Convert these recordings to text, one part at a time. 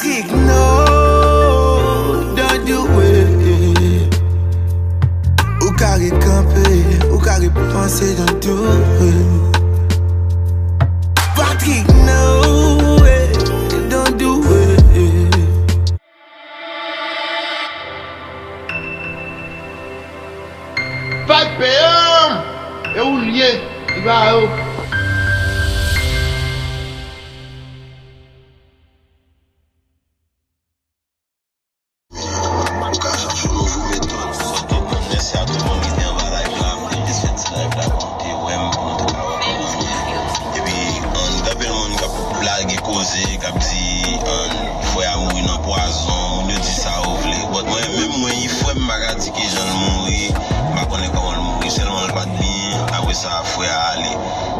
Patrick, no, don't do it. Ou carré camper, ou carré penser, don't do it. Patrick, no, don't do it. Vai peão! Eu liei, igual.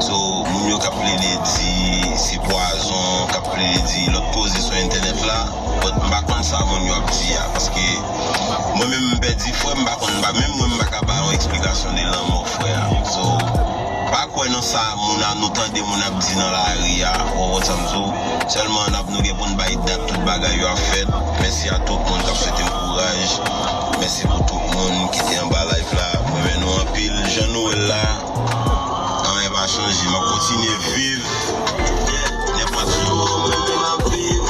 So, moun yo ka ple de di si poison, ka ple de di lot cause sur internet là, but mba kon sa moun yo ap di ya, parce que moi même m'be di fwe mba kon mba, même moi mba ka ba une explication de Lanmò fwe. So, pas quoi non ça moun a nou tande moun ap di dans la ria, ou what samzo, seulement nap nou gen pou n'bay date tout bagay yo a fait. Merci à tout le monde qui a souhaité courage. Merci pour tout le monde qui était en bas live là. Moi ben nou en pile, Jean-Noël là. Va changer, ma continuer à vivre. N'est pas toujours à vivre.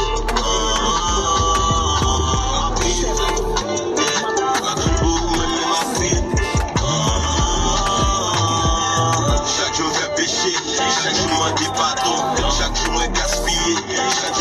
Chaque jour fait péché, chaque jour moi des bâtons, chaque jour moi gaspiller, chaque